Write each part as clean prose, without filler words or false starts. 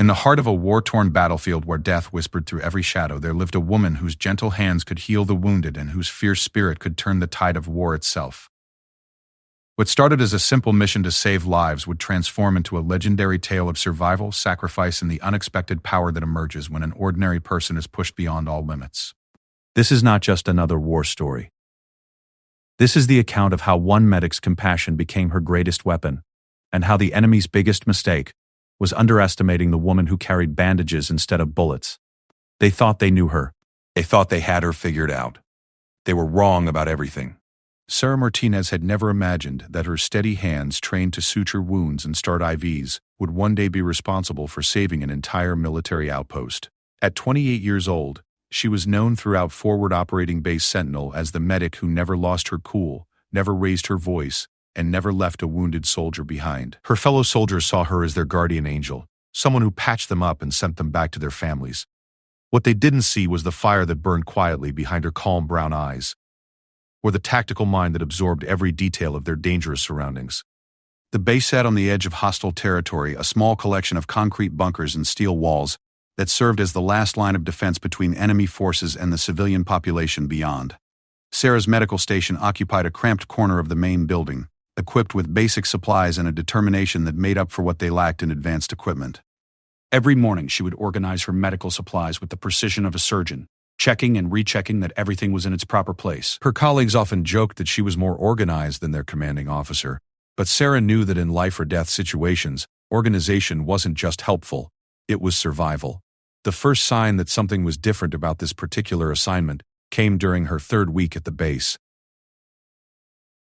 In the heart of a war-torn battlefield where death whispered through every shadow, there lived a woman whose gentle hands could heal the wounded and whose fierce spirit could turn the tide of war itself. What started as a simple mission to save lives would transform into a legendary tale of survival, sacrifice, and the unexpected power that emerges when an ordinary person is pushed beyond all limits. This is not just another war story. This is the account of how one medic's compassion became her greatest weapon, and how the enemy's biggest mistake was underestimating the woman who carried bandages instead of bullets. They thought they knew her. They thought they had her figured out. They were wrong about everything. Sarah Martinez had never imagined that her steady hands trained to suture wounds and start IVs would one day be responsible for saving an entire military outpost. At 28 years old, she was known throughout Forward Operating Base Sentinel as the medic who never lost her cool, never raised her voice, and never left a wounded soldier behind. Her fellow soldiers saw her as their guardian angel, someone who patched them up and sent them back to their families. What they didn't see was the fire that burned quietly behind her calm brown eyes, or the tactical mind that absorbed every detail of their dangerous surroundings. The base sat on the edge of hostile territory, a small collection of concrete bunkers and steel walls that served as the last line of defense between enemy forces and the civilian population beyond. Sarah's medical station occupied a cramped corner of the main building, equipped with basic supplies and a determination that made up for what they lacked in advanced equipment. Every morning she would organize her medical supplies with the precision of a surgeon, checking and rechecking that everything was in its proper place. Her colleagues often joked that she was more organized than their commanding officer, but Sarah knew that in life or death situations, organization wasn't just helpful, it was survival. The first sign that something was different about this particular assignment came during her third week at the base.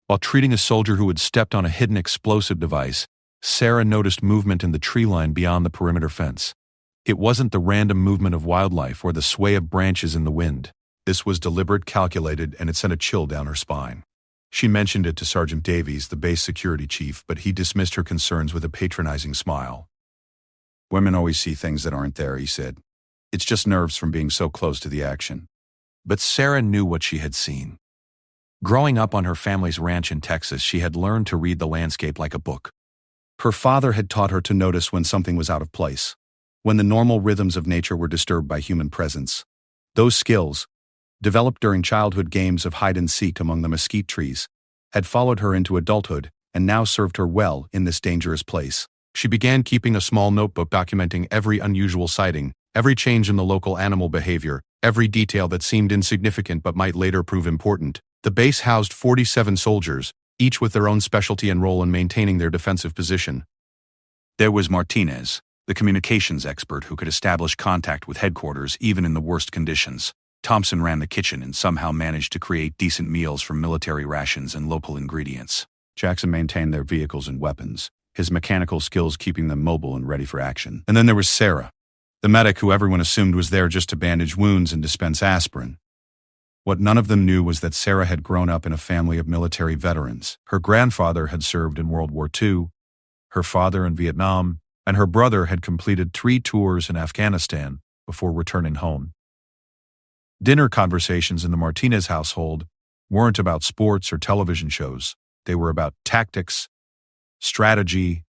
While treating a soldier who had stepped on a hidden explosive device, Sarah noticed movement in the tree line beyond the perimeter fence. It wasn't the random movement of wildlife or the sway of branches in the wind. This was deliberate, calculated, and it sent a chill down her spine. She mentioned it to Sergeant Davies, the base security chief, but he dismissed her concerns with a patronizing smile. "Women always see things that aren't there," he said. "It's just nerves from being so close to the action." But Sarah knew what she had seen. Growing up on her family's ranch in Texas, she had learned to read the landscape like a book. Her father had taught her to notice when something was out of place, when the normal rhythms of nature were disturbed by human presence. Those skills, developed during childhood games of hide-and-seek among the mesquite trees, had followed her into adulthood and now served her well in this dangerous place. She began keeping a small notebook documenting every unusual sighting, every change in the local animal behavior, every detail that seemed insignificant but might later prove important. The base housed 47 soldiers, each with their own specialty and role in maintaining their defensive position. There was Martinez, the communications expert who could establish contact with headquarters even in the worst conditions. Thompson ran the kitchen and somehow managed to create decent meals from military rations and local ingredients. Jackson maintained their vehicles and weapons, his mechanical skills keeping them mobile and ready for action. And then there was Sarah, the medic who everyone assumed was there just to bandage wounds and dispense aspirin. What none of them knew was that Sarah had grown up in a family of military veterans. Her grandfather had served in World War II, her father in Vietnam, and her brother had completed 3 tours in Afghanistan before returning home. Dinner conversations in the Martinez household weren't about sports or television shows. They were about tactics, strategy,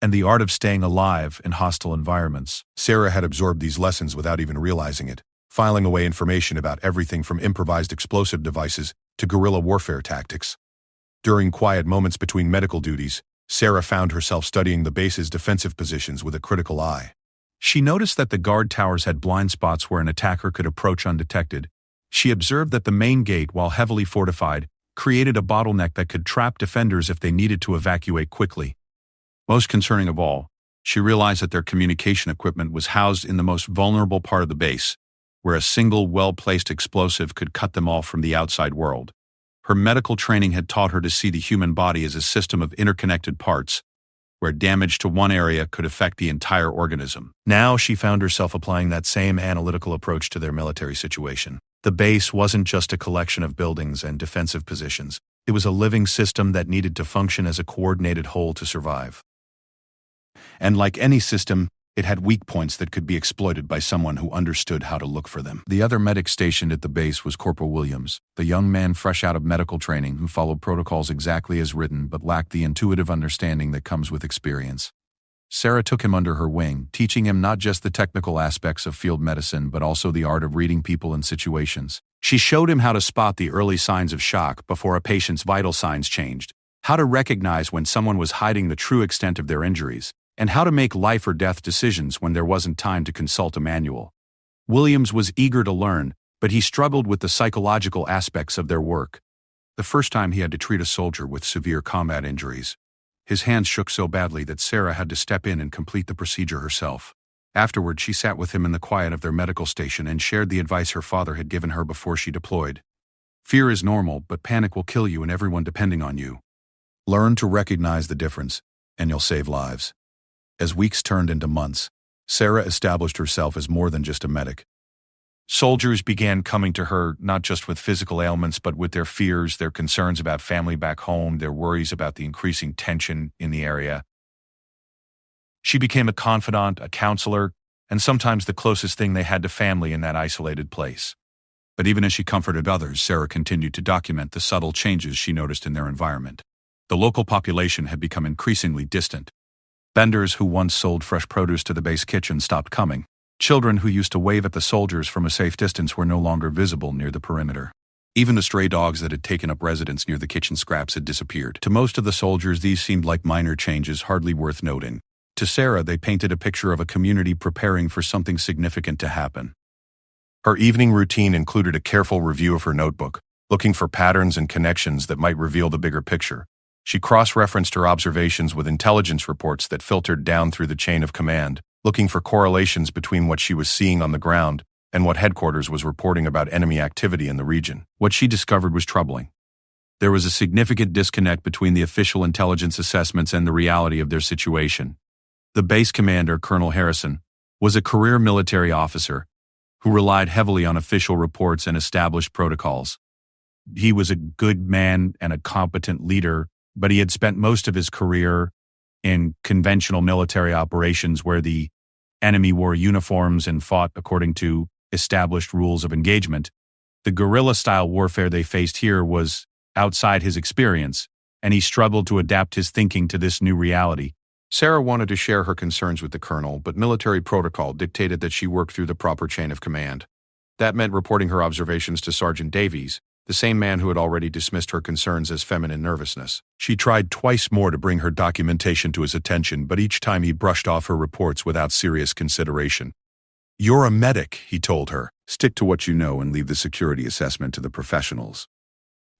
and the art of staying alive in hostile environments. Sarah had absorbed these lessons without even realizing it, filing away information about everything from improvised explosive devices to guerrilla warfare tactics. During quiet moments between medical duties, Sarah found herself studying the base's defensive positions with a critical eye. She noticed that the guard towers had blind spots where an attacker could approach undetected. She observed that the main gate, while heavily fortified, created a bottleneck that could trap defenders if they needed to evacuate quickly. Most concerning of all, she realized that their communication equipment was housed in the most vulnerable part of the base, where a single well-placed explosive could cut them off from the outside world. Her medical training had taught her to see the human body as a system of interconnected parts, where damage to one area could affect the entire organism. Now she found herself applying that same analytical approach to their military situation. The base wasn't just a collection of buildings and defensive positions. It was a living system that needed to function as a coordinated whole to survive. And like any system, it had weak points that could be exploited by someone who understood how to look for them. The other medic stationed at the base was Corporal Williams, the young man fresh out of medical training who followed protocols exactly as written but lacked the intuitive understanding that comes with experience. Sarah took him under her wing, teaching him not just the technical aspects of field medicine but also the art of reading people and situations. She showed him how to spot the early signs of shock before a patient's vital signs changed, how to recognize when someone was hiding the true extent of their injuries, and how to make life or death decisions when there wasn't time to consult a manual. Williams was eager to learn, but he struggled with the psychological aspects of their work. The first time he had to treat a soldier with severe combat injuries, his hands shook so badly that Sarah had to step in and complete the procedure herself. Afterward, she sat with him in the quiet of their medical station and shared the advice her father had given her before she deployed. Fear is normal, but panic will kill you and everyone depending on you. Learn to recognize the difference, and you'll save lives. As weeks turned into months, Sarah established herself as more than just a medic. Soldiers began coming to her not just with physical ailments but with their fears, their concerns about family back home, their worries about the increasing tension in the area. She became a confidant, a counselor, and sometimes the closest thing they had to family in that isolated place. But even as she comforted others, Sarah continued to document the subtle changes she noticed in their environment. The local population had become increasingly distant. Vendors who once sold fresh produce to the base kitchen stopped coming. Children who used to wave at the soldiers from a safe distance were no longer visible near the perimeter. Even the stray dogs that had taken up residence near the kitchen scraps had disappeared. To most of the soldiers, these seemed like minor changes, hardly worth noting. To Sarah, they painted a picture of a community preparing for something significant to happen. Her evening routine included a careful review of her notebook, looking for patterns and connections that might reveal the bigger picture. She cross-referenced her observations with intelligence reports that filtered down through the chain of command, looking for correlations between what she was seeing on the ground and what headquarters was reporting about enemy activity in the region. What she discovered was troubling. There was a significant disconnect between the official intelligence assessments and the reality of their situation. The base commander, Colonel Harrison, was a career military officer who relied heavily on official reports and established protocols. He was a good man and a competent leader, but he had spent most of his career in conventional military operations where the enemy wore uniforms and fought according to established rules of engagement. The guerrilla-style warfare they faced here was outside his experience, and he struggled to adapt his thinking to this new reality. Sarah wanted to share her concerns with the colonel, but military protocol dictated that she work through the proper chain of command. That meant reporting her observations to Sergeant Davies, the same man who had already dismissed her concerns as feminine nervousness. She tried twice more to bring her documentation to his attention, but each time he brushed off her reports without serious consideration. "You're a medic," he told her. "Stick to what you know and leave the security assessment to the professionals."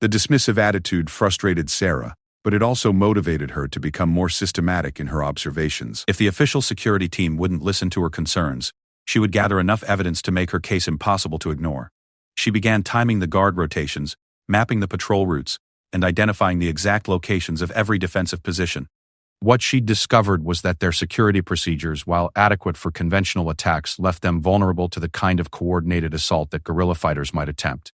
The dismissive attitude frustrated Sarah, but it also motivated her to become more systematic in her observations. If the official security team wouldn't listen to her concerns, she would gather enough evidence to make her case impossible to ignore. She began timing the guard rotations, mapping the patrol routes, and identifying the exact locations of every defensive position. What she discovered was that their security procedures, while adequate for conventional attacks, left them vulnerable to the kind of coordinated assault that guerrilla fighters might attempt.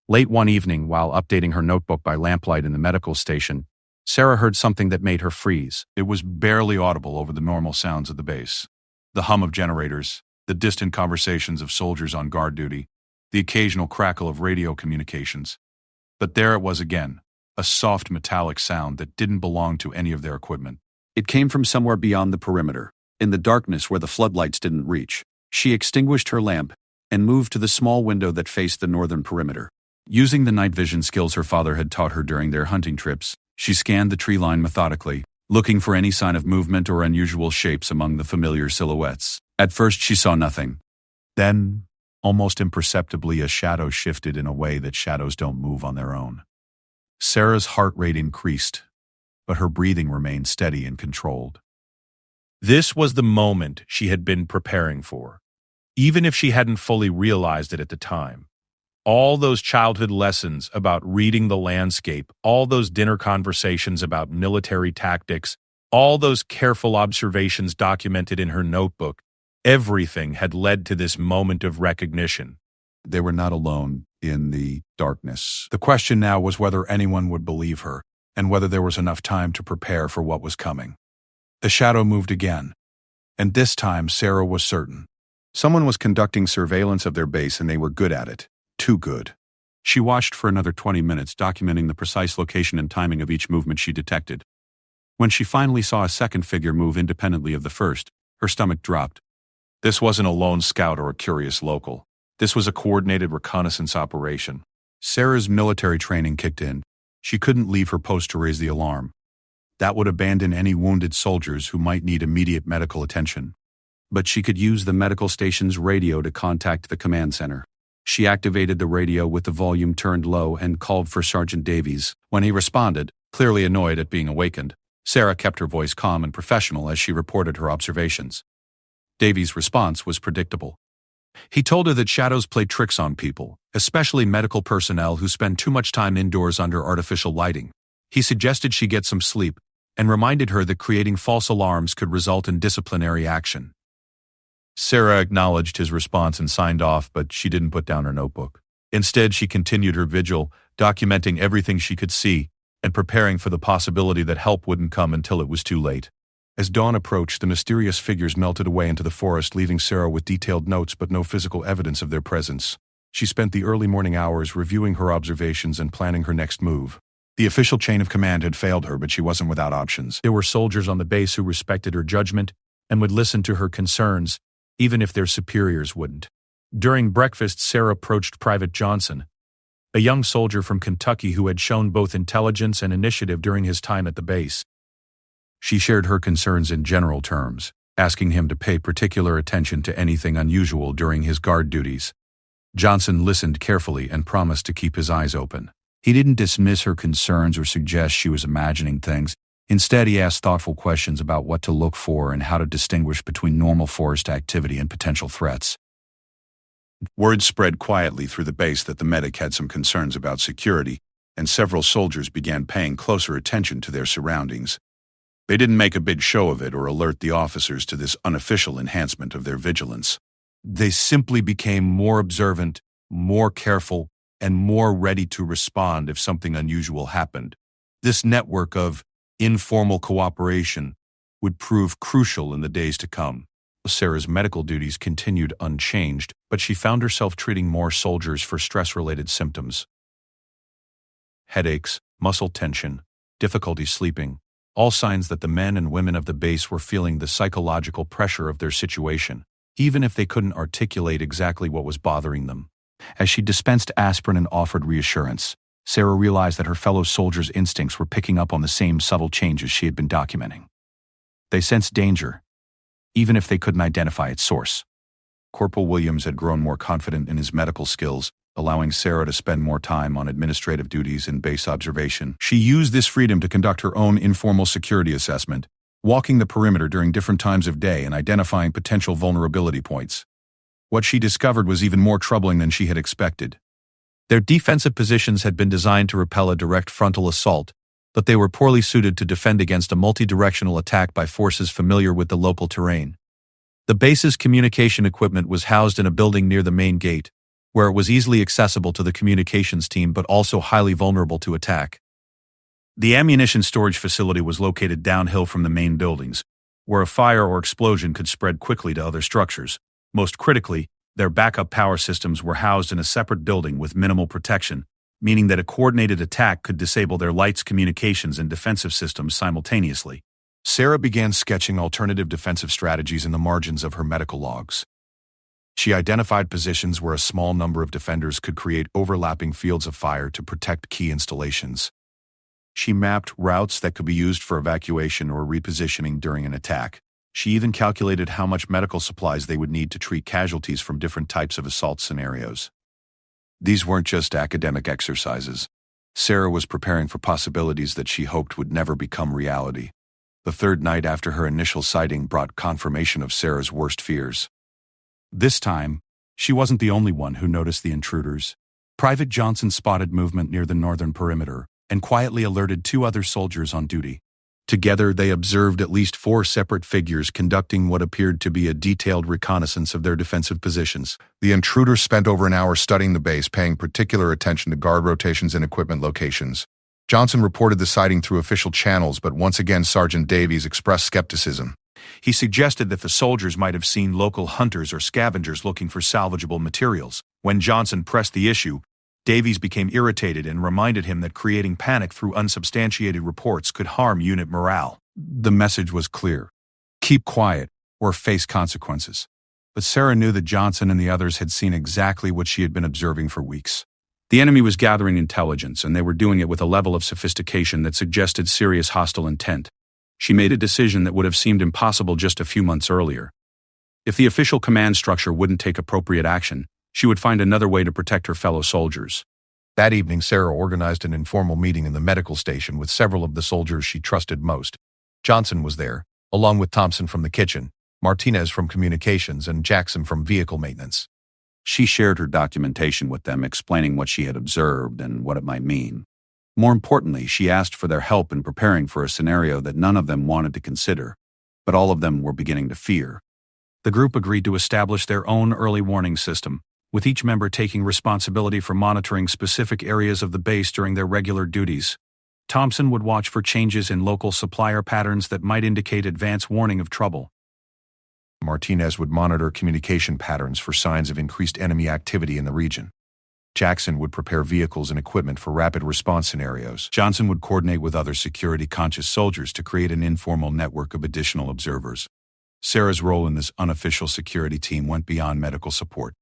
Late one evening, while updating her notebook by lamplight in the medical station, Sarah heard something that made her freeze. It was barely audible over the normal sounds of the base. The hum of generators, the distant conversations of soldiers on guard duty, the occasional crackle of radio communications. But there it was again, a soft metallic sound that didn't belong to any of their equipment. It came from somewhere beyond the perimeter, in the darkness where the floodlights didn't reach. She extinguished her lamp and moved to the small window that faced the northern perimeter. Using the night vision skills her father had taught her during their hunting trips, she scanned the tree line methodically, looking for any sign of movement or unusual shapes among the familiar silhouettes. At first she saw nothing. Then, almost imperceptibly, a shadow shifted in a way that shadows don't move on their own. Sarah's heart rate increased, but her breathing remained steady and controlled. This was the moment she had been preparing for, even if she hadn't fully realized it at the time. All those childhood lessons about reading the landscape, all those dinner conversations about military tactics, all those careful observations documented in her notebook, everything had led to this moment of recognition. They were not alone in the darkness. The question now was whether anyone would believe her, and whether there was enough time to prepare for what was coming. The shadow moved again, and this time Sarah was certain. Someone was conducting surveillance of their base, and they were good at it. Too good. She watched for another 20 minutes, documenting the precise location and timing of each movement she detected. When she finally saw a second figure move independently of the first, her stomach dropped. This wasn't a lone scout or a curious local. This was a coordinated reconnaissance operation. Sarah's military training kicked in. She couldn't leave her post to raise the alarm. That would abandon any wounded soldiers who might need immediate medical attention. But she could use the medical station's radio to contact the command center. She activated the radio with the volume turned low and called for Sergeant Davies. When he responded, clearly annoyed at being awakened, Sarah kept her voice calm and professional as she reported her observations. Davies' response was predictable. He told her that shadows play tricks on people, especially medical personnel who spend too much time indoors under artificial lighting. He suggested she get some sleep and reminded her that creating false alarms could result in disciplinary action. Sarah acknowledged his response and signed off, but she didn't put down her notebook. Instead, she continued her vigil, documenting everything she could see and preparing for the possibility that help wouldn't come until it was too late. As dawn approached, the mysterious figures melted away into the forest, leaving Sarah with detailed notes but no physical evidence of their presence. She spent the early morning hours reviewing her observations and planning her next move. The official chain of command had failed her, but she wasn't without options. There were soldiers on the base who respected her judgment and would listen to her concerns, even if their superiors wouldn't. During breakfast, Sarah approached Private Johnson, a young soldier from Kentucky who had shown both intelligence and initiative during his time at the base. She shared her concerns in general terms, asking him to pay particular attention to anything unusual during his guard duties. Johnson listened carefully and promised to keep his eyes open. He didn't dismiss her concerns or suggest she was imagining things. Instead, he asked thoughtful questions about what to look for and how to distinguish between normal forest activity and potential threats. Word spread quietly through the base that the medic had some concerns about security, and several soldiers began paying closer attention to their surroundings. They didn't make a big show of it or alert the officers to this unofficial enhancement of their vigilance. They simply became more observant, more careful, and more ready to respond if something unusual happened. This network of informal cooperation would prove crucial in the days to come. Sarah's medical duties continued unchanged, but she found herself treating more soldiers for stress-related symptoms. Headaches, muscle tension, difficulty sleeping, all signs that the men and women of the base were feeling the psychological pressure of their situation, even if they couldn't articulate exactly what was bothering them. As she dispensed aspirin and offered reassurance, Sarah realized that her fellow soldiers' instincts were picking up on the same subtle changes she had been documenting. They sensed danger, even if they couldn't identify its source. Corporal Williams had grown more confident in his medical skills, allowing Sarah to spend more time on administrative duties and base observation. She used this freedom to conduct her own informal security assessment, walking the perimeter during different times of day and identifying potential vulnerability points. What she discovered was even more troubling than she had expected. Their defensive positions had been designed to repel a direct frontal assault, but they were poorly suited to defend against a multi-directional attack by forces familiar with the local terrain. The base's communication equipment was housed in a building near the main gate, where it was easily accessible to the communications team but also highly vulnerable to attack. The ammunition storage facility was located downhill from the main buildings, where a fire or explosion could spread quickly to other structures. Most critically, their backup power systems were housed in a separate building with minimal protection, meaning that a coordinated attack could disable their lights, communications, and defensive systems simultaneously. Sarah began sketching alternative defensive strategies in the margins of her medical logs. She identified positions where a small number of defenders could create overlapping fields of fire to protect key installations. She mapped routes that could be used for evacuation or repositioning during an attack. She even calculated how much medical supplies they would need to treat casualties from different types of assault scenarios. These weren't just academic exercises. Sarah was preparing for possibilities that she hoped would never become reality. The third night after her initial sighting brought confirmation of Sarah's worst fears. This time, she wasn't the only one who noticed the intruders. Private Johnson spotted movement near the northern perimeter and quietly alerted 2 other soldiers on duty. Together, they observed at least 4 separate figures conducting what appeared to be a detailed reconnaissance of their defensive positions. The intruders spent over an hour studying the base, paying particular attention to guard rotations and equipment locations. Johnson reported the sighting through official channels, but once again Sergeant Davies expressed skepticism. He suggested that the soldiers might have seen local hunters or scavengers looking for salvageable materials. When Johnson pressed the issue, Davies became irritated and reminded him that creating panic through unsubstantiated reports could harm unit morale. The message was clear. Keep quiet, or face consequences. But Sarah knew that Johnson and the others had seen exactly what she had been observing for weeks. The enemy was gathering intelligence, and they were doing it with a level of sophistication that suggested serious hostile intent. She made a decision that would have seemed impossible just a few months earlier. If the official command structure wouldn't take appropriate action, she would find another way to protect her fellow soldiers. That evening, Sarah organized an informal meeting in the medical station with several of the soldiers she trusted most. Johnson was there, along with Thompson from the kitchen, Martinez from communications, and Jackson from vehicle maintenance. She shared her documentation with them, explaining what she had observed and what it might mean. More importantly, she asked for their help in preparing for a scenario that none of them wanted to consider, but all of them were beginning to fear. The group agreed to establish their own early warning system, with each member taking responsibility for monitoring specific areas of the base during their regular duties. Thompson would watch for changes in local supplier patterns that might indicate advance warning of trouble. Martinez would monitor communication patterns for signs of increased enemy activity in the region. Jackson would prepare vehicles and equipment for rapid response scenarios. Johnson would coordinate with other security-conscious soldiers to create an informal network of additional observers. Sarah's role in this unofficial security team went beyond medical support.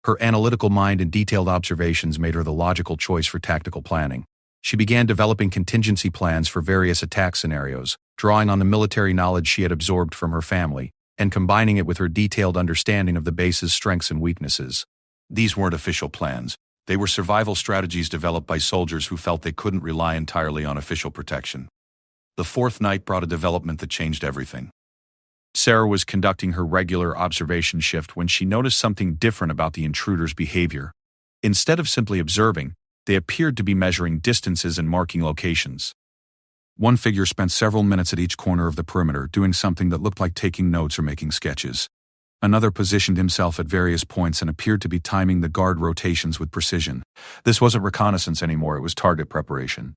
Her analytical mind and detailed observations made her the logical choice for tactical planning. She began developing contingency plans for various attack scenarios, drawing on the military knowledge she had absorbed from her family, and combining it with her detailed understanding of the base's strengths and weaknesses. These weren't official plans. They were survival strategies developed by soldiers who felt they couldn't rely entirely on official protection. The fourth night brought a development that changed everything. Sarah was conducting her regular observation shift when she noticed something different about the intruders' behavior. Instead of simply observing, they appeared to be measuring distances and marking locations. One figure spent several minutes at each corner of the perimeter doing something that looked like taking notes or making sketches. Another positioned himself at various points and appeared to be timing the guard rotations with precision. This wasn't reconnaissance anymore, it was target preparation.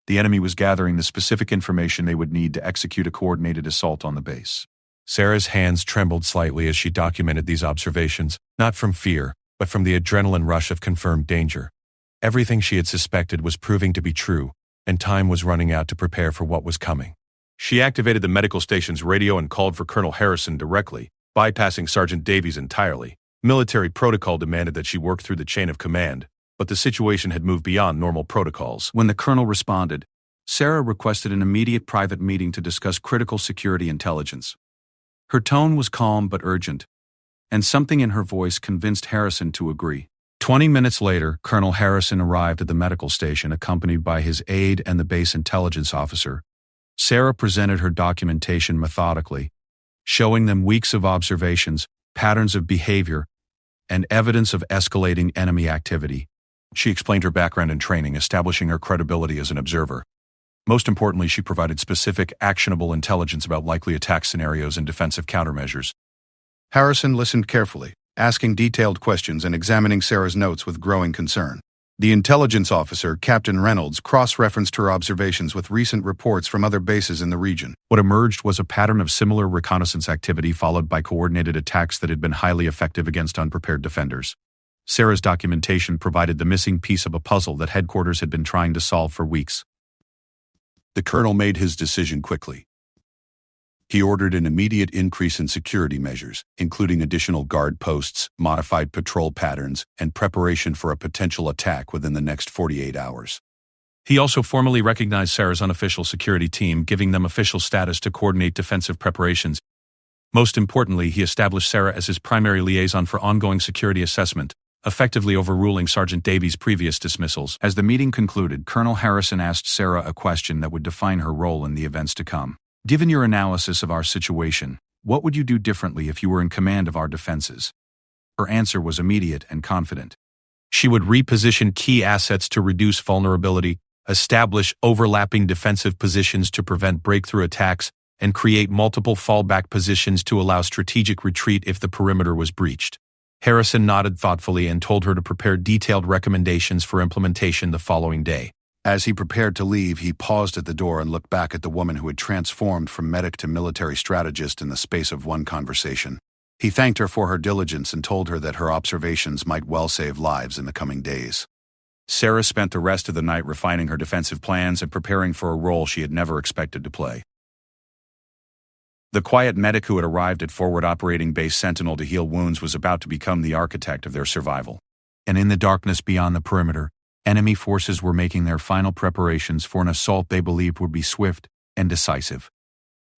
The enemy was gathering the specific information they would need to execute a coordinated assault on the base. Sarah's hands trembled slightly as she documented these observations, not from fear, but from the adrenaline rush of confirmed danger. Everything she had suspected was proving to be true, and time was running out to prepare for what was coming. She activated the medical station's radio and called for Colonel Harrison directly, bypassing Sergeant Davies entirely. Military protocol demanded that she work through the chain of command, but the situation had moved beyond normal protocols. When the colonel responded, Sarah requested an immediate private meeting to discuss critical security intelligence. Her tone was calm but urgent, and something in her voice convinced Harrison to agree. 20 minutes later, Colonel Harrison arrived at the medical station accompanied by his aide and the base intelligence officer. Sarah presented her documentation methodically, showing them weeks of observations, patterns of behavior, and evidence of escalating enemy activity. She explained her background and training, establishing her credibility as an observer. Most importantly, she provided specific, actionable intelligence about likely attack scenarios and defensive countermeasures. Harrison listened carefully, asking detailed questions and examining Sarah's notes with growing concern. The intelligence officer, Captain Reynolds, cross-referenced her observations with recent reports from other bases in the region. What emerged was a pattern of similar reconnaissance activity followed by coordinated attacks that had been highly effective against unprepared defenders. Sarah's documentation provided the missing piece of a puzzle that headquarters had been trying to solve for weeks. The colonel made his decision quickly. He ordered an immediate increase in security measures, including additional guard posts, modified patrol patterns, and preparation for a potential attack within the next 48 hours. He also formally recognized Sarah's unofficial security team, giving them official status to coordinate defensive preparations. Most importantly, he established Sarah as his primary liaison for ongoing security assessment, effectively overruling Sergeant Davies' previous dismissals. As the meeting concluded, Colonel Harrison asked Sarah a question that would define her role in the events to come. Given your analysis of our situation, what would you do differently if you were in command of our defenses? Her answer was immediate and confident. She would reposition key assets to reduce vulnerability, establish overlapping defensive positions to prevent breakthrough attacks, and create multiple fallback positions to allow strategic retreat if the perimeter was breached. Harrison nodded thoughtfully and told her to prepare detailed recommendations for implementation the following day. As he prepared to leave, he paused at the door and looked back at the woman who had transformed from medic to military strategist in the space of one conversation. He thanked her for her diligence and told her that her observations might well save lives in the coming days. Sarah spent the rest of the night refining her defensive plans and preparing for a role she had never expected to play. The quiet medic who had arrived at Forward Operating Base Sentinel to heal wounds was about to become the architect of their survival. And in the darkness beyond the perimeter, enemy forces were making their final preparations for an assault they believed would be swift and decisive.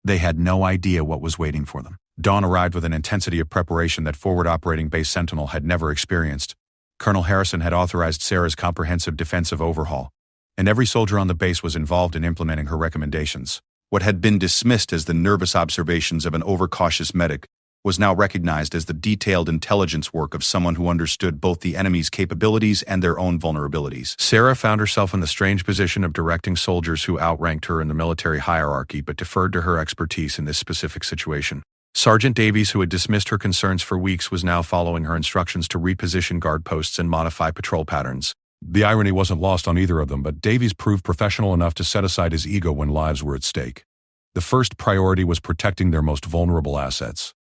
They had no idea what was waiting for them. Dawn arrived with an intensity of preparation that Forward Operating Base Sentinel had never experienced. Colonel Harrison had authorized Sarah's comprehensive defensive overhaul, and every soldier on the base was involved in implementing her recommendations. What had been dismissed as the nervous observations of an overcautious medic was now recognized as the detailed intelligence work of someone who understood both the enemy's capabilities and their own vulnerabilities. Sarah found herself in the strange position of directing soldiers who outranked her in the military hierarchy but deferred to her expertise in this specific situation. Sergeant Davies, who had dismissed her concerns for weeks, was now following her instructions to reposition guard posts and modify patrol patterns. The irony wasn't lost on either of them, but Davies proved professional enough to set aside his ego when lives were at stake. The first priority was protecting their most vulnerable assets.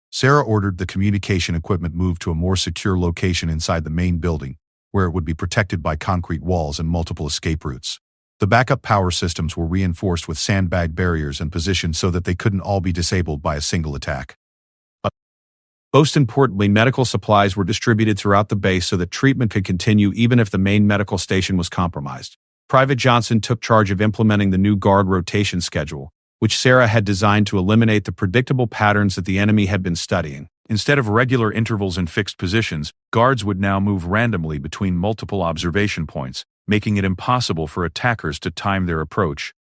Sarah ordered the communication equipment moved to a more secure location inside the main building, where it would be protected by concrete walls and multiple escape routes. The backup power systems were reinforced with sandbag barriers and positioned so that they couldn't all be disabled by a single attack. Most importantly, medical supplies were distributed throughout the base so that treatment could continue even if the main medical station was compromised. Private Johnson took charge of implementing the new guard rotation schedule, which Sarah had designed to eliminate the predictable patterns that the enemy had been studying. Instead of regular intervals in fixed positions, guards would now move randomly between multiple observation points, making it impossible for attackers to time their approach.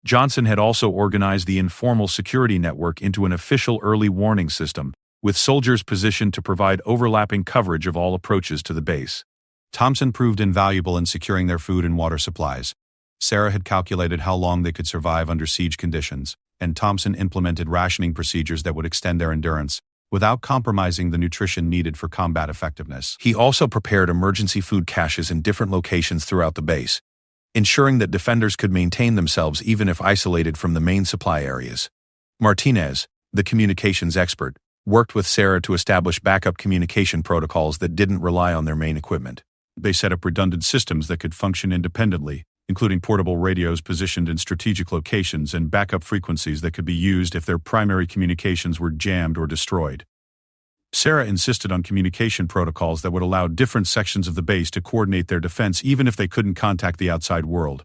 Johnson had also organized the informal security network into an official early warning system, with soldiers positioned to provide overlapping coverage of all approaches to the base. Thompson proved invaluable in securing their food and water supplies. Sarah had calculated how long they could survive under siege conditions, and Thompson implemented rationing procedures that would extend their endurance, without compromising the nutrition needed for combat effectiveness. He also prepared emergency food caches in different locations throughout the base, ensuring that defenders could maintain themselves even if isolated from the main supply areas. Martinez, the communications expert, worked with Sarah to establish backup communication protocols that didn't rely on their main equipment. They set up redundant systems that could function independently, including portable radios positioned in strategic locations and backup frequencies that could be used if their primary communications were jammed or destroyed. Sarah insisted on communication protocols that would allow different sections of the base to coordinate their defense even if they couldn't contact the outside world.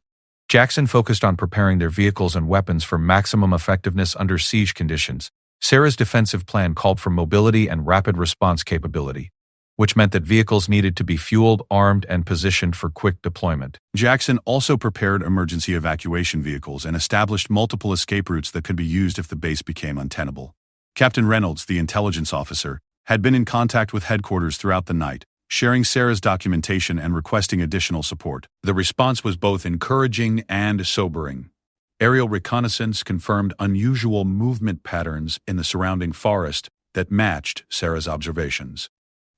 Jackson focused on preparing their vehicles and weapons for maximum effectiveness under siege conditions. Sarah's defensive plan called for mobility and rapid response capability, which meant that vehicles needed to be fueled, armed, and positioned for quick deployment. Jackson also prepared emergency evacuation vehicles and established multiple escape routes that could be used if the base became untenable. Captain Reynolds, the intelligence officer, had been in contact with headquarters throughout the night, sharing Sarah's documentation and requesting additional support. The response was both encouraging and sobering. Aerial reconnaissance confirmed unusual movement patterns in the surrounding forest that matched Sarah's observations.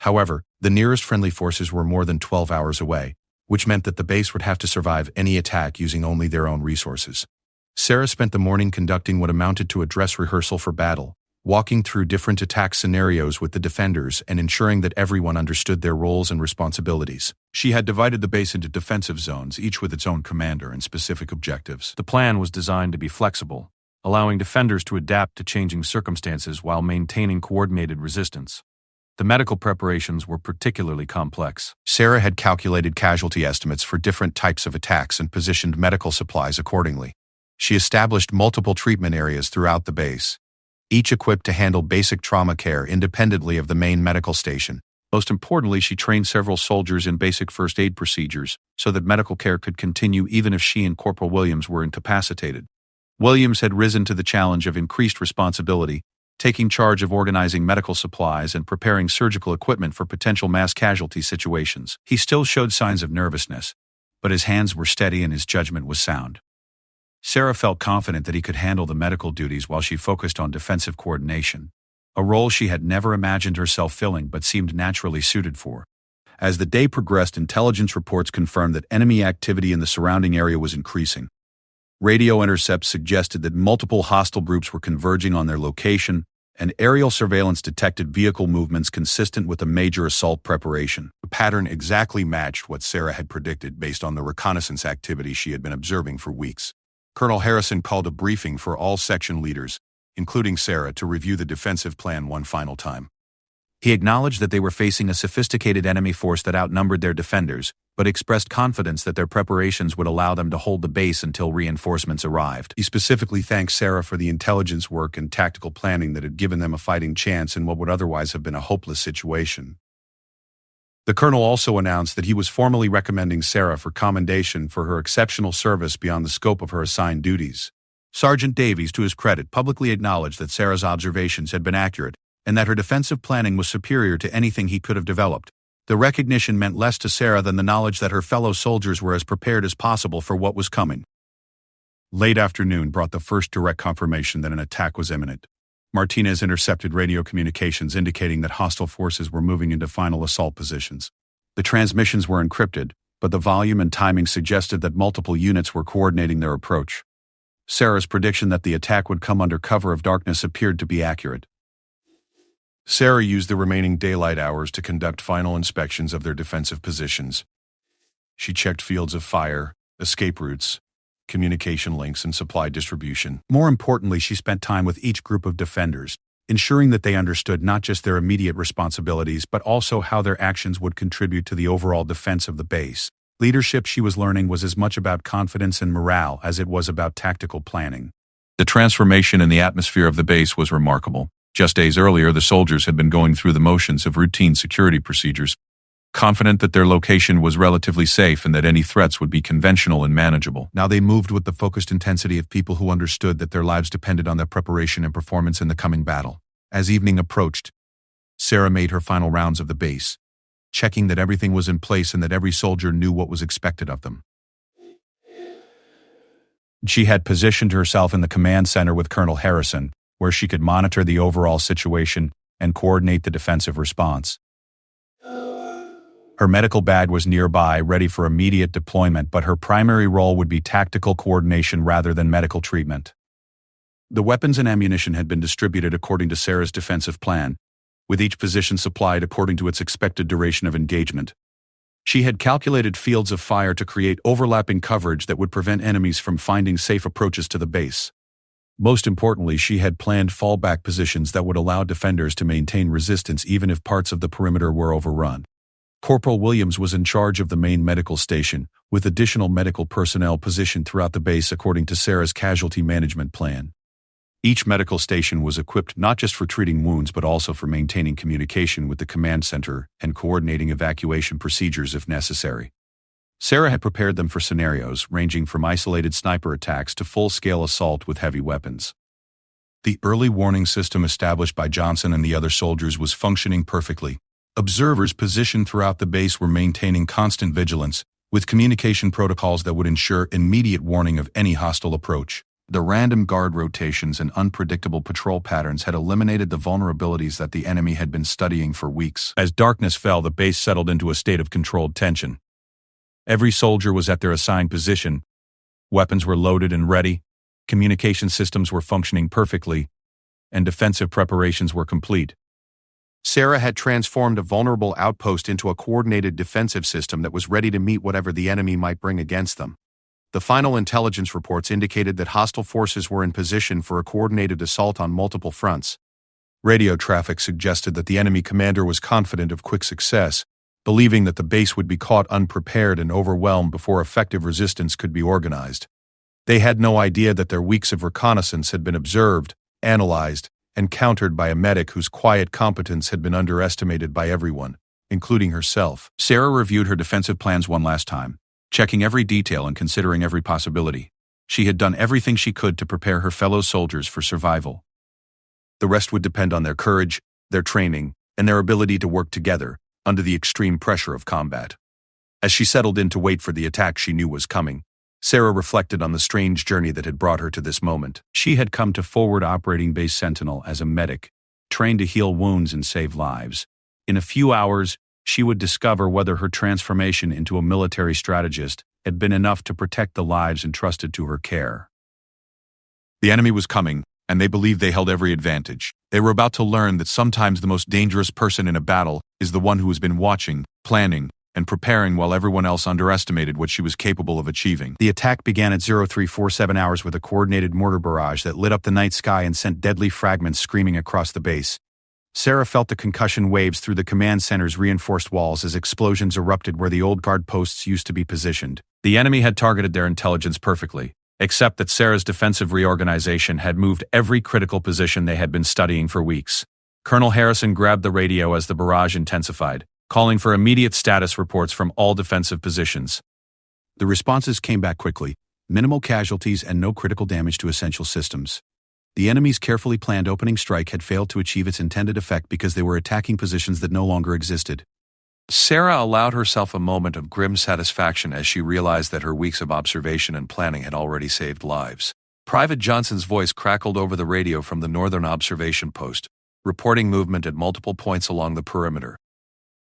However, the nearest friendly forces were more than 12 hours away, which meant that the base would have to survive any attack using only their own resources. Sarah spent the morning conducting what amounted to a dress rehearsal for battle, walking through different attack scenarios with the defenders and ensuring that everyone understood their roles and responsibilities. She had divided the base into defensive zones, each with its own commander and specific objectives. The plan was designed to be flexible, allowing defenders to adapt to changing circumstances while maintaining coordinated resistance. The medical preparations were particularly complex. Sarah had calculated casualty estimates for different types of attacks and positioned medical supplies accordingly. She established multiple treatment areas throughout the base, each equipped to handle basic trauma care independently of the main medical station. Most importantly, she trained several soldiers in basic first aid procedures so that medical care could continue even if she and Corporal Williams were incapacitated. Williams had risen to the challenge of increased responsibility, taking charge of organizing medical supplies and preparing surgical equipment for potential mass casualty situations. He still showed signs of nervousness, but his hands were steady and his judgment was sound. Sarah felt confident that he could handle the medical duties while she focused on defensive coordination, a role she had never imagined herself filling but seemed naturally suited for. As the day progressed, intelligence reports confirmed that enemy activity in the surrounding area was increasing. Radio intercepts suggested that multiple hostile groups were converging on their location, and aerial surveillance detected vehicle movements consistent with a major assault preparation. The pattern exactly matched what Sarah had predicted based on the reconnaissance activity she had been observing for weeks. Colonel Harrison called a briefing for all section leaders, including Sarah, to review the defensive plan one final time. He acknowledged that they were facing a sophisticated enemy force that outnumbered their defenders, but expressed confidence that their preparations would allow them to hold the base until reinforcements arrived. He specifically thanked Sarah for the intelligence work and tactical planning that had given them a fighting chance in what would otherwise have been a hopeless situation. The colonel also announced that he was formally recommending Sarah for commendation for her exceptional service beyond the scope of her assigned duties. Sergeant Davies, to his credit, publicly acknowledged that Sarah's observations had been accurate and that her defensive planning was superior to anything he could have developed. The recognition meant less to Sarah than the knowledge that her fellow soldiers were as prepared as possible for what was coming. Late afternoon brought the first direct confirmation that an attack was imminent. Martinez intercepted radio communications indicating that hostile forces were moving into final assault positions. The transmissions were encrypted, but the volume and timing suggested that multiple units were coordinating their approach. Sarah's prediction that the attack would come under cover of darkness appeared to be accurate. Sarah used the remaining daylight hours to conduct final inspections of their defensive positions. She checked fields of fire, escape routes, communication links, and supply distribution. More importantly, she spent time with each group of defenders, ensuring that they understood not just their immediate responsibilities but also how their actions would contribute to the overall defense of the base. Leadership, she was learning, was as much about confidence and morale as it was about tactical planning. The transformation in the atmosphere of the base was remarkable. Just days earlier, the soldiers had been going through the motions of routine security procedures, confident that their location was relatively safe and that any threats would be conventional and manageable. Now they moved with the focused intensity of people who understood that their lives depended on their preparation and performance in the coming battle. As evening approached, Sarah made her final rounds of the base, checking that everything was in place and that every soldier knew what was expected of them. She had positioned herself in the command center with Colonel Harrison, where she could monitor the overall situation and coordinate the defensive response. Her medical bag was nearby, ready for immediate deployment, but her primary role would be tactical coordination rather than medical treatment. The weapons and ammunition had been distributed according to Sarah's defensive plan, with each position supplied according to its expected duration of engagement. She had calculated fields of fire to create overlapping coverage that would prevent enemies from finding safe approaches to the base. Most importantly, she had planned fallback positions that would allow defenders to maintain resistance even if parts of the perimeter were overrun. Corporal Williams was in charge of the main medical station, with additional medical personnel positioned throughout the base according to Sarah's casualty management plan. Each medical station was equipped not just for treating wounds but also for maintaining communication with the command center and coordinating evacuation procedures if necessary. Sarah had prepared them for scenarios ranging from isolated sniper attacks to full-scale assault with heavy weapons. The early warning system established by Johnson and the other soldiers was functioning perfectly. Observers positioned throughout the base were maintaining constant vigilance, with communication protocols that would ensure immediate warning of any hostile approach. The random guard rotations and unpredictable patrol patterns had eliminated the vulnerabilities that the enemy had been studying for weeks. As darkness fell, the base settled into a state of controlled tension. Every soldier was at their assigned position, weapons were loaded and ready, communication systems were functioning perfectly, and defensive preparations were complete. Sarah had transformed a vulnerable outpost into a coordinated defensive system that was ready to meet whatever the enemy might bring against them. The final intelligence reports indicated that hostile forces were in position for a coordinated assault on multiple fronts. Radio traffic suggested that the enemy commander was confident of quick success, believing that the base would be caught unprepared and overwhelmed before effective resistance could be organized. They had no idea that their weeks of reconnaissance had been observed, analyzed, and countered by a medic whose quiet competence had been underestimated by everyone, including herself. Sarah reviewed her defensive plans one last time, checking every detail and considering every possibility. She had done everything she could to prepare her fellow soldiers for survival. The rest would depend on their courage, their training, and their ability to work together under the extreme pressure of combat. As she settled in to wait for the attack she knew was coming, Sarah reflected on the strange journey that had brought her to this moment. She had come to Forward Operating Base Sentinel as a medic, trained to heal wounds and save lives. In a few hours, she would discover whether her transformation into a military strategist had been enough to protect the lives entrusted to her care. The enemy was coming, and they believed they held every advantage. They were about to learn that sometimes the most dangerous person in a battle is the one who has been watching, planning, and preparing while everyone else underestimated what she was capable of achieving. The attack began at 0347 hours with a coordinated mortar barrage that lit up the night sky and sent deadly fragments screaming across the base. Sarah felt the concussion waves through the command center's reinforced walls as explosions erupted where the old guard posts used to be positioned. The enemy had targeted their intelligence perfectly, except that Sarah's defensive reorganization had moved every critical position they had been studying for weeks. Colonel Harrison grabbed the radio as the barrage intensified, calling for immediate status reports from all defensive positions. The responses came back quickly, minimal casualties and no critical damage to essential systems. The enemy's carefully planned opening strike had failed to achieve its intended effect because they were attacking positions that no longer existed. Sarah allowed herself a moment of grim satisfaction as she realized that her weeks of observation and planning had already saved lives. Private Johnson's voice crackled over the radio from the northern observation post, reporting movement at multiple points along the perimeter.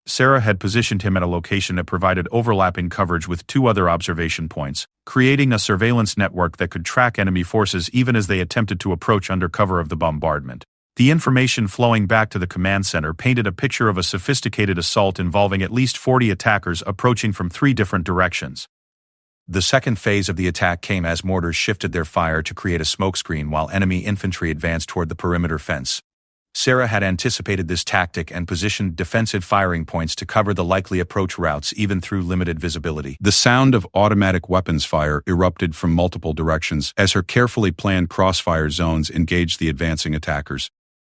Sarah had positioned him at a location that provided overlapping coverage with 2 other observation points, creating a surveillance network that could track enemy forces even as they attempted to approach under cover of the bombardment. The information flowing back to the command center painted a picture of a sophisticated assault involving at least 40 attackers approaching from 3 different directions. The second phase of the attack came as mortars shifted their fire to create a smokescreen while enemy infantry advanced toward the perimeter fence. Sarah had anticipated this tactic and positioned defensive firing points to cover the likely approach routes even through limited visibility. The sound of automatic weapons fire erupted from multiple directions as her carefully planned crossfire zones engaged the advancing attackers.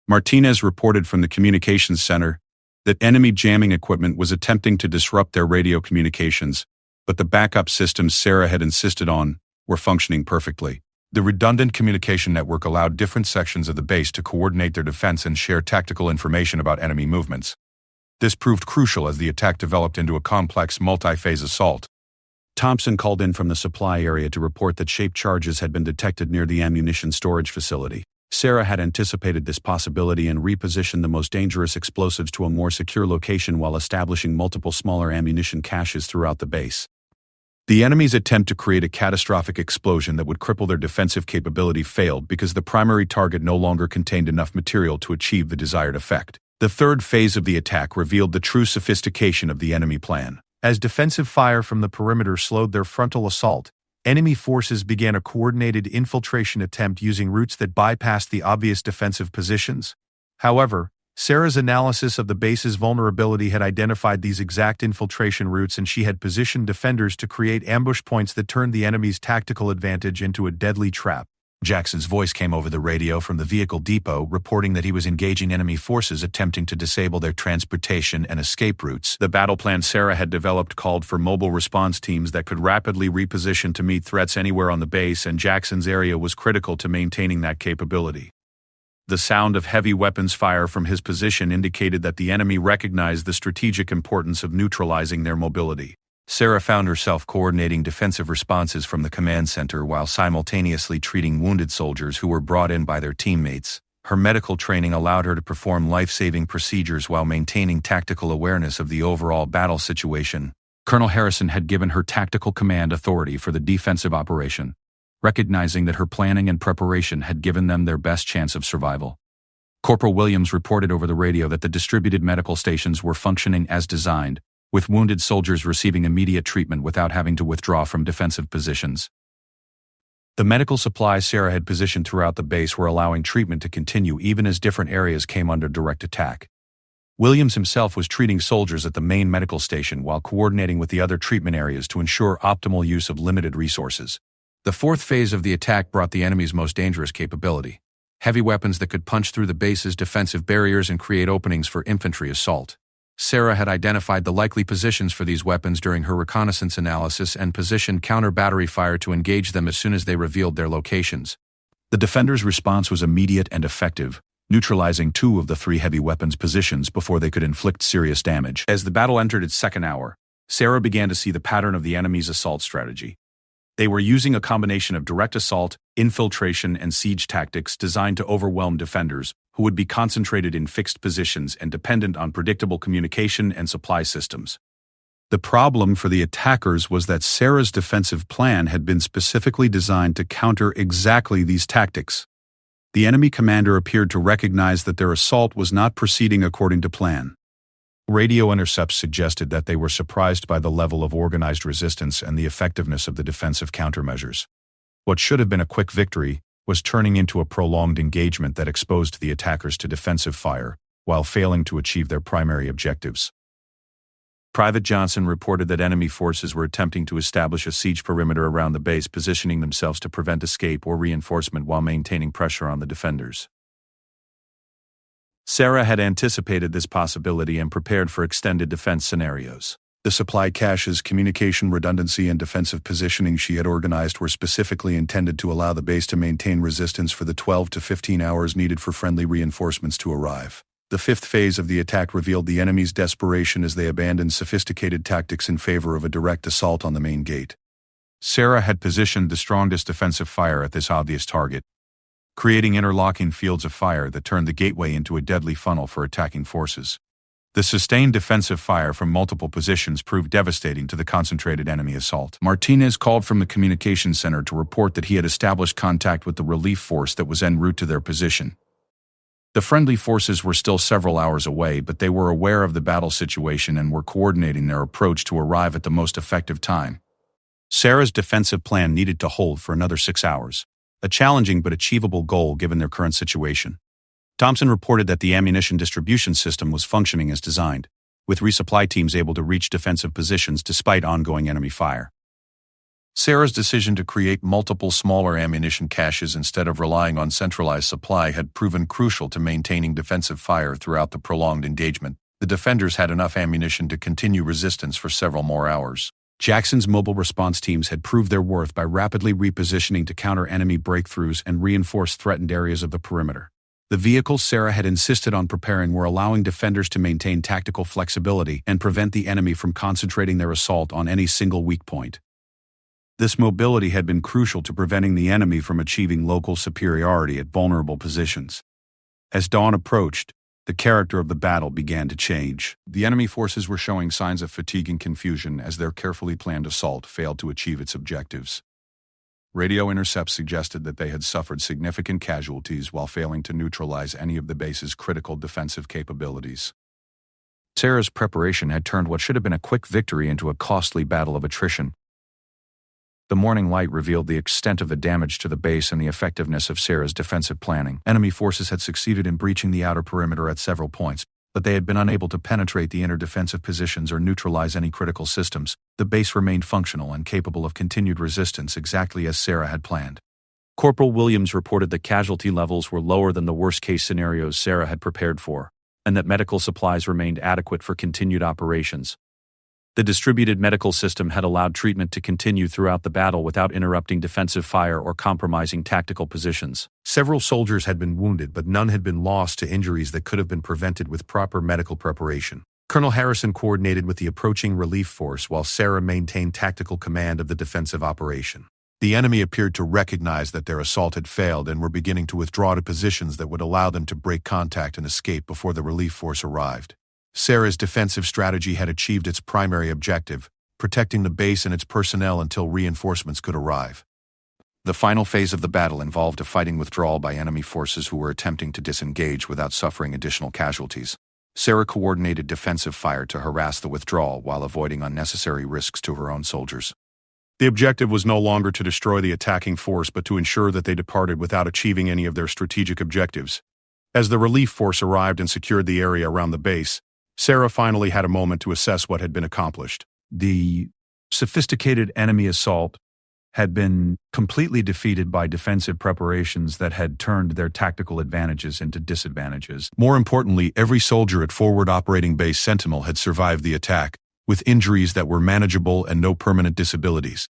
Martinez reported from the communications center that enemy jamming equipment was attempting to disrupt their radio communications, but the backup systems Sarah had insisted on were functioning perfectly. The redundant communication network allowed different sections of the base to coordinate their defense and share tactical information about enemy movements. This proved crucial as the attack developed into a complex multi-phase assault. Thompson called in from the supply area to report that shaped charges had been detected near the ammunition storage facility. Sarah had anticipated this possibility and repositioned the most dangerous explosives to a more secure location while establishing multiple smaller ammunition caches throughout the base. The enemy's attempt to create a catastrophic explosion that would cripple their defensive capability failed because the primary target no longer contained enough material to achieve the desired effect. The third phase of the attack revealed the true sophistication of the enemy plan. As defensive fire from the perimeter slowed their frontal assault, enemy forces began a coordinated infiltration attempt using routes that bypassed the obvious defensive positions. However, Sarah's analysis of the base's vulnerability had identified these exact infiltration routes, and she had positioned defenders to create ambush points that turned the enemy's tactical advantage into a deadly trap. Jackson's voice came over the radio from the vehicle depot, reporting that he was engaging enemy forces attempting to disable their transportation and escape routes. The battle plan Sarah had developed called for mobile response teams that could rapidly reposition to meet threats anywhere on the base, and Jackson's area was critical to maintaining that capability. The sound of heavy weapons fire from his position indicated that the enemy recognized the strategic importance of neutralizing their mobility. Sarah found herself coordinating defensive responses from the command center while simultaneously treating wounded soldiers who were brought in by their teammates. Her medical training allowed her to perform life-saving procedures while maintaining tactical awareness of the overall battle situation. Colonel Harrison had given her tactical command authority for the defensive operation, recognizing that her planning and preparation had given them their best chance of survival. Corporal Williams reported over the radio that the distributed medical stations were functioning as designed, with wounded soldiers receiving immediate treatment without having to withdraw from defensive positions. The medical supplies Sarah had positioned throughout the base were allowing treatment to continue even as different areas came under direct attack. Williams himself was treating soldiers at the main medical station while coordinating with the other treatment areas to ensure optimal use of limited resources. The fourth phase of the attack brought the enemy's most dangerous capability: heavy weapons that could punch through the base's defensive barriers and create openings for infantry assault. Sarah had identified the likely positions for these weapons during her reconnaissance analysis and positioned counter-battery fire to engage them as soon as they revealed their locations. The defenders' response was immediate and effective, neutralizing 2 of the 3 heavy weapons positions before they could inflict serious damage. As the battle entered its second hour, Sarah began to see the pattern of the enemy's assault strategy. They were using a combination of direct assault, infiltration, and siege tactics designed to overwhelm defenders, who would be concentrated in fixed positions and dependent on predictable communication and supply systems. The problem for the attackers was that Sarah's defensive plan had been specifically designed to counter exactly these tactics. The enemy commander appeared to recognize that their assault was not proceeding according to plan. Radio intercepts suggested that they were surprised by the level of organized resistance and the effectiveness of the defensive countermeasures. What should have been a quick victory was turning into a prolonged engagement that exposed the attackers to defensive fire, while failing to achieve their primary objectives. Private Johnson reported that enemy forces were attempting to establish a siege perimeter around the base, positioning themselves to prevent escape or reinforcement while maintaining pressure on the defenders. Sarah had anticipated this possibility and prepared for extended defense scenarios. The supply caches, communication redundancy, and defensive positioning she had organized were specifically intended to allow the base to maintain resistance for the 12 to 15 hours needed for friendly reinforcements to arrive. The fifth phase of the attack revealed the enemy's desperation as they abandoned sophisticated tactics in favor of a direct assault on the main gate. Sarah had positioned the strongest defensive fire at this obvious target, creating interlocking fields of fire that turned the gateway into a deadly funnel for attacking forces. The sustained defensive fire from multiple positions proved devastating to the concentrated enemy assault. Martinez called from the communications center to report that he had established contact with the relief force that was en route to their position. The friendly forces were still several hours away, but they were aware of the battle situation and were coordinating their approach to arrive at the most effective time. Sarah's defensive plan needed to hold for another 6 hours, a challenging but achievable goal given their current situation. Thompson reported that the ammunition distribution system was functioning as designed, with resupply teams able to reach defensive positions despite ongoing enemy fire. Sarah's decision to create multiple smaller ammunition caches instead of relying on centralized supply had proven crucial to maintaining defensive fire throughout the prolonged engagement. The defenders had enough ammunition to continue resistance for several more hours. Jackson's mobile response teams had proved their worth by rapidly repositioning to counter enemy breakthroughs and reinforce threatened areas of the perimeter. The vehicles Sarah had insisted on preparing were allowing defenders to maintain tactical flexibility and prevent the enemy from concentrating their assault on any single weak point. This mobility had been crucial to preventing the enemy from achieving local superiority at vulnerable positions. As dawn approached, the character of the battle began to change. The enemy forces were showing signs of fatigue and confusion as their carefully planned assault failed to achieve its objectives. Radio intercepts suggested that they had suffered significant casualties while failing to neutralize any of the base's critical defensive capabilities. Sarah's preparation had turned what should have been a quick victory into a costly battle of attrition. The morning light revealed the extent of the damage to the base and the effectiveness of Sarah's defensive planning. Enemy forces had succeeded in breaching the outer perimeter at several points, but they had been unable to penetrate the inner defensive positions or neutralize any critical systems. The base remained functional and capable of continued resistance exactly as Sarah had planned. Corporal Williams reported that casualty levels were lower than the worst-case scenarios Sarah had prepared for, and that medical supplies remained adequate for continued operations. The distributed medical system had allowed treatment to continue throughout the battle without interrupting defensive fire or compromising tactical positions. Several soldiers had been wounded, but none had been lost to injuries that could have been prevented with proper medical preparation. Colonel Harrison coordinated with the approaching relief force while Sarah maintained tactical command of the defensive operation. The enemy appeared to recognize that their assault had failed and were beginning to withdraw to positions that would allow them to break contact and escape before the relief force arrived. Sarah's defensive strategy had achieved its primary objective, protecting the base and its personnel until reinforcements could arrive. The final phase of the battle involved a fighting withdrawal by enemy forces who were attempting to disengage without suffering additional casualties. Sarah coordinated defensive fire to harass the withdrawal while avoiding unnecessary risks to her own soldiers. The objective was no longer to destroy the attacking force but to ensure that they departed without achieving any of their strategic objectives. As the relief force arrived and secured the area around the base, Sarah finally had a moment to assess what had been accomplished. The sophisticated enemy assault had been completely defeated by defensive preparations that had turned their tactical advantages into disadvantages. More importantly, every soldier at Forward Operating Base Sentinel had survived the attack, with injuries that were manageable and no permanent disabilities.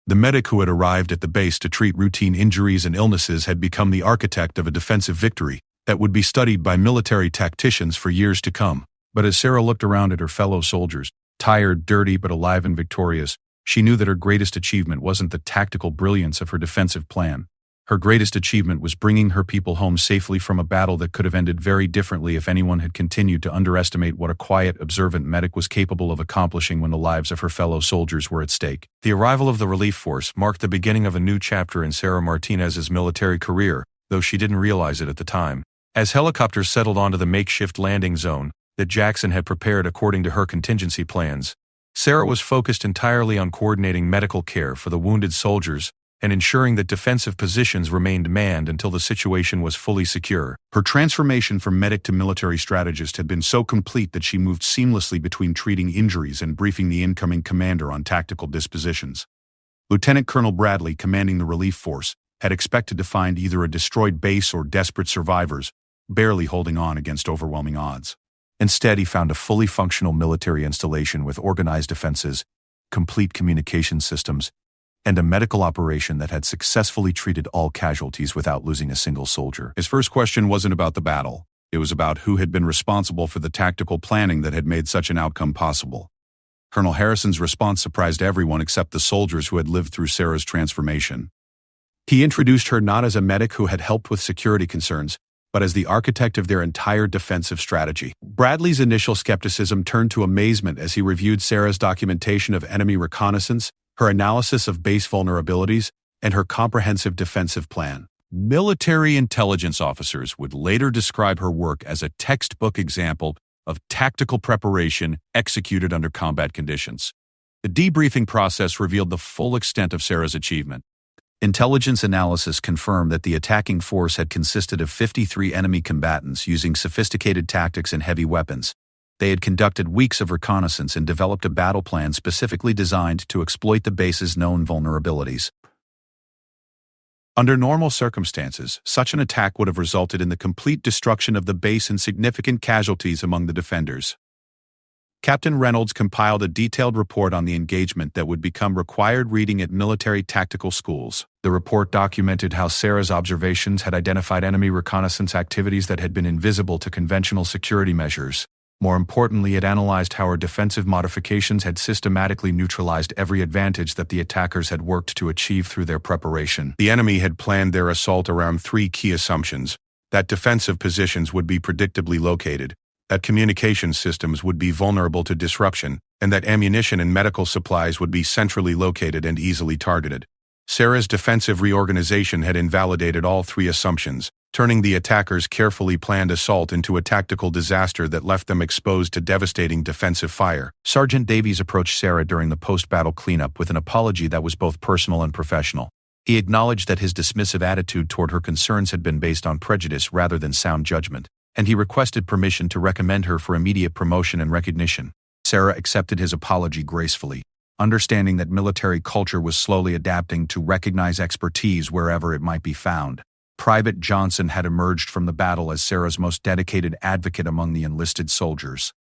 The medic who had arrived at the base to treat routine injuries and illnesses had become the architect of a defensive victory that would be studied by military tacticians for years to come. But as Sarah looked around at her fellow soldiers, tired, dirty, but alive and victorious, she knew that her greatest achievement wasn't the tactical brilliance of her defensive plan. Her greatest achievement was bringing her people home safely from a battle that could have ended very differently if anyone had continued to underestimate what a quiet, observant medic was capable of accomplishing when the lives of her fellow soldiers were at stake. The arrival of the relief force marked the beginning of a new chapter in Sarah Martinez's military career, though she didn't realize it at the time. As helicopters settled onto the makeshift landing zone, that Jackson had prepared according to her contingency plans. Sarah was focused entirely on coordinating medical care for the wounded soldiers and ensuring that defensive positions remained manned until the situation was fully secure. Her transformation from medic to military strategist had been so complete that she moved seamlessly between treating injuries and briefing the incoming commander on tactical dispositions. Lieutenant Colonel Bradley, commanding the relief force, had expected to find either a destroyed base or desperate survivors, barely holding on against overwhelming odds. Instead, he found a fully functional military installation with organized defenses, complete communication systems, and a medical operation that had successfully treated all casualties without losing a single soldier. His first question wasn't about the battle. It was about who had been responsible for the tactical planning that had made such an outcome possible. Colonel Harrison's response surprised everyone except the soldiers who had lived through Sarah's transformation. He introduced her not as a medic who had helped with security concerns, but as the architect of their entire defensive strategy. Bradley's initial skepticism turned to amazement as he reviewed Sarah's documentation of enemy reconnaissance, her analysis of base vulnerabilities, and her comprehensive defensive plan. Military intelligence officers would later describe her work as a textbook example of tactical preparation executed under combat conditions. The debriefing process revealed the full extent of Sarah's achievement. Intelligence analysis confirmed that the attacking force had consisted of 53 enemy combatants using sophisticated tactics and heavy weapons. They had conducted weeks of reconnaissance and developed a battle plan specifically designed to exploit the base's known vulnerabilities. Under normal circumstances, such an attack would have resulted in the complete destruction of the base and significant casualties among the defenders. Captain Reynolds compiled a detailed report on the engagement that would become required reading at military tactical schools. The report documented how Sarah's observations had identified enemy reconnaissance activities that had been invisible to conventional security measures. More importantly, it analyzed how her defensive modifications had systematically neutralized every advantage that the attackers had worked to achieve through their preparation. The enemy had planned their assault around three key assumptions: that defensive positions would be predictably located, that communication systems would be vulnerable to disruption, and that ammunition and medical supplies would be centrally located and easily targeted. Sarah's defensive reorganization had invalidated all three assumptions, turning the attackers' carefully planned assault into a tactical disaster that left them exposed to devastating defensive fire. Sergeant Davies approached Sarah during the post-battle cleanup with an apology that was both personal and professional. He acknowledged that his dismissive attitude toward her concerns had been based on prejudice rather than sound judgment, and he requested permission to recommend her for immediate promotion and recognition. Sarah accepted his apology gracefully, understanding that military culture was slowly adapting to recognize expertise wherever it might be found. Private Johnson had emerged from the battle as Sarah's most dedicated advocate among the enlisted soldiers.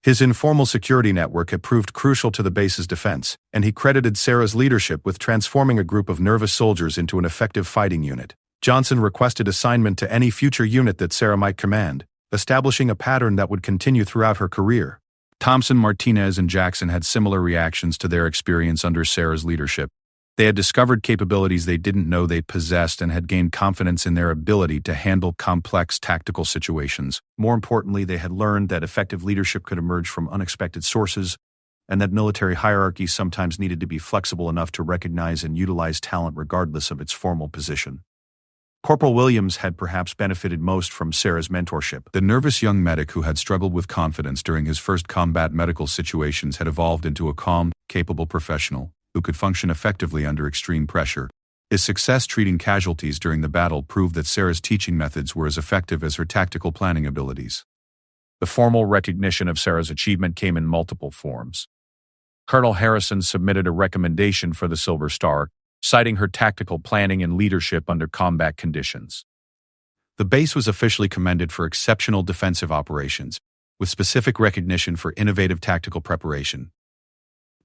His informal security network had proved crucial to the base's defense, and he credited Sarah's leadership with transforming a group of nervous soldiers into an effective fighting unit. Johnson requested assignment to any future unit that Sarah might command, establishing a pattern that would continue throughout her career. Thompson, Martinez, and Jackson had similar reactions to their experience under Sarah's leadership. They had discovered capabilities they didn't know they possessed and had gained confidence in their ability to handle complex tactical situations. More importantly, they had learned that effective leadership could emerge from unexpected sources, and that military hierarchies sometimes needed to be flexible enough to recognize and utilize talent regardless of its formal position. Corporal Williams had perhaps benefited most from Sarah's mentorship. The nervous young medic who had struggled with confidence during his first combat medical situations had evolved into a calm, capable professional who could function effectively under extreme pressure. His success treating casualties during the battle proved that Sarah's teaching methods were as effective as her tactical planning abilities. The formal recognition of Sarah's achievement came in multiple forms. Colonel Harrison submitted a recommendation for the Silver Star, citing her tactical planning and leadership under combat conditions. The base was officially commended for exceptional defensive operations, with specific recognition for innovative tactical preparation.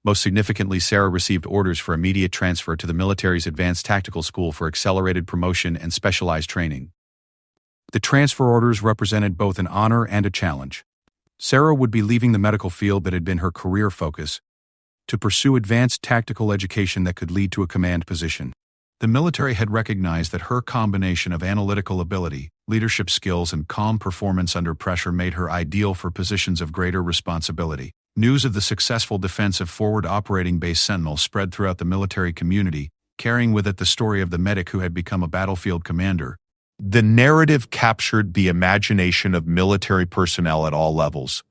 Most significantly, Sarah received orders for immediate transfer to the military's Advanced Tactical School for accelerated promotion and specialized training. The transfer orders represented both an honor and a challenge. Sarah would be leaving the medical field that had been her career focus to pursue advanced tactical education that could lead to a command position. The military had recognized that her combination of analytical ability, leadership skills, and calm performance under pressure made her ideal for positions of greater responsibility. News of the successful defense of Forward Operating Base Sentinel spread throughout the military community, carrying with it the story of the medic who had become a battlefield commander, The narrative captured the imagination of military personnel at all levels,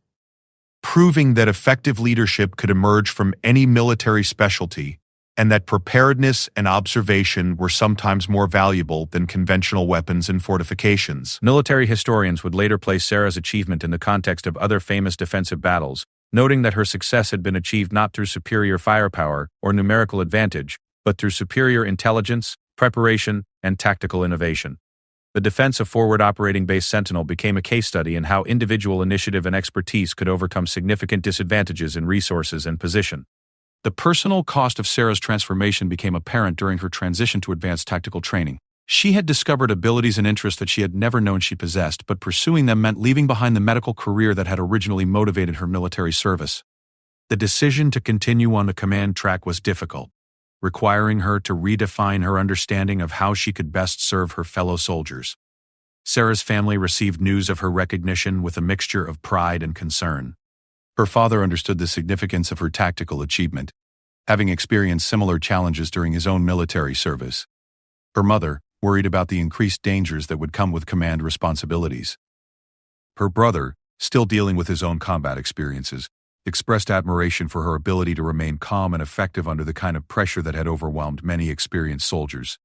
proving that effective leadership could emerge from any military specialty and that preparedness and observation were sometimes more valuable than conventional weapons and fortifications. Military historians would later place Sarah's achievement in the context of other famous defensive battles, noting that her success had been achieved not through superior firepower or numerical advantage, but through superior intelligence, preparation, and tactical innovation. The defense of Forward Operating Base Sentinel became a case study in how individual initiative and expertise could overcome significant disadvantages in resources and position. The personal cost of Sarah's transformation became apparent during her transition to advanced tactical training. She had discovered abilities and interests that she had never known she possessed, but pursuing them meant leaving behind the medical career that had originally motivated her military service. The decision to continue on the command track was difficult, requiring her to redefine her understanding of how she could best serve her fellow soldiers. Sarah's family received news of her recognition with a mixture of pride and concern. Her father understood the significance of her tactical achievement, having experienced similar challenges during his own military service. Her mother, worried about the increased dangers that would come with command responsibilities. Her brother, still dealing with his own combat experiences, expressed admiration for her ability to remain calm and effective under the kind of pressure that had overwhelmed many experienced soldiers.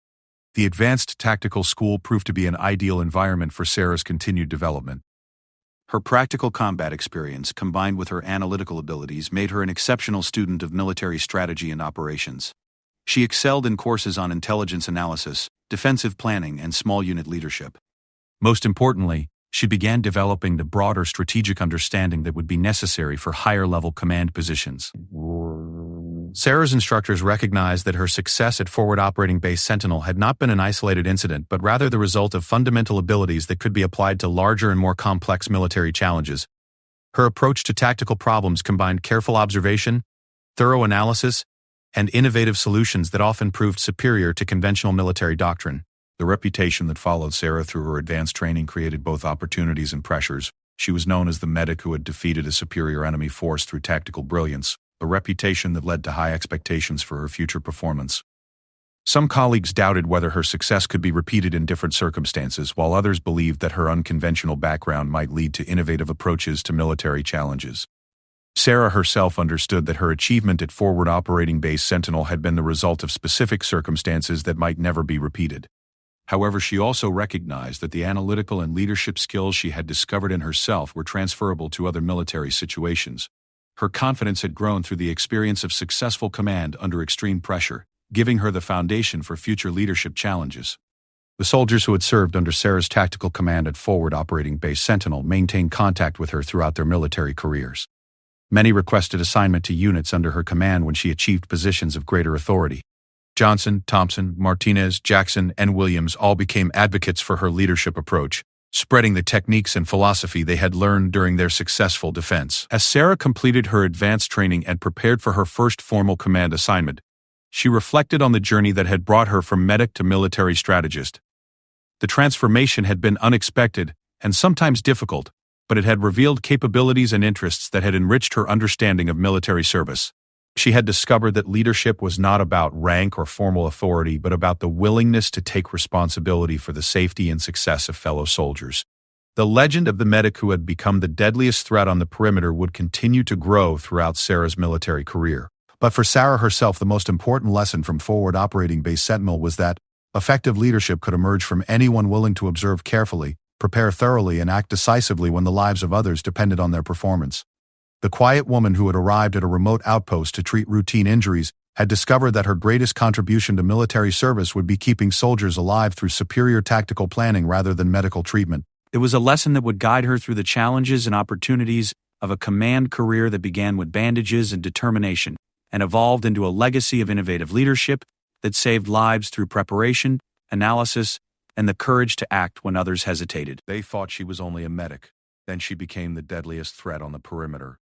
The advanced tactical school proved to be an ideal environment for Sarah's continued development. Her practical combat experience, combined with her analytical abilities, made her an exceptional student of military strategy and operations. She excelled in courses on intelligence analysis, defensive planning, and small unit leadership. Most importantly, she began developing the broader strategic understanding that would be necessary for higher-level command positions. Sarah's instructors recognized that her success at Forward Operating Base Sentinel had not been an isolated incident, but rather the result of fundamental abilities that could be applied to larger and more complex military challenges. Her approach to tactical problems combined careful observation, thorough analysis, and innovative solutions that often proved superior to conventional military doctrine. The reputation that followed Sarah through her advanced training created both opportunities and pressures. She was known as the medic who had defeated a superior enemy force through tactical brilliance, a reputation that led to high expectations for her future performance. Some colleagues doubted whether her success could be repeated in different circumstances, while others believed that her unconventional background might lead to innovative approaches to military challenges. Sarah herself understood that her achievement at Forward Operating Base Sentinel had been the result of specific circumstances that might never be repeated. However, she also recognized that the analytical and leadership skills she had discovered in herself were transferable to other military situations. Her confidence had grown through the experience of successful command under extreme pressure, giving her the foundation for future leadership challenges. The soldiers who had served under Sarah's tactical command at Forward Operating Base Sentinel maintained contact with her throughout their military careers. Many requested assignment to units under her command when she achieved positions of greater authority. Johnson, Thompson, Martinez, Jackson, and Williams all became advocates for her leadership approach, spreading the techniques and philosophy they had learned during their successful defense. As Sarah completed her advanced training and prepared for her first formal command assignment, she reflected on the journey that had brought her from medic to military strategist. The transformation had been unexpected and sometimes difficult, but it had revealed capabilities and interests that had enriched her understanding of military service. She had discovered that leadership was not about rank or formal authority, but about the willingness to take responsibility for the safety and success of fellow soldiers. The legend of the medic who had become the deadliest threat on the perimeter would continue to grow throughout Sarah's military career. But for Sarah herself, the most important lesson from Forward Operating Base Sentinel was that effective leadership could emerge from anyone willing to observe carefully, prepare thoroughly, and act decisively when the lives of others depended on their performance. The quiet woman who had arrived at a remote outpost to treat routine injuries had discovered that her greatest contribution to military service would be keeping soldiers alive through superior tactical planning rather than medical treatment. It was a lesson that would guide her through the challenges and opportunities of a command career that began with bandages and determination and evolved into a legacy of innovative leadership that saved lives through preparation, analysis, and the courage to act when others hesitated. They thought she was only a medic. Then she became the deadliest threat on the perimeter.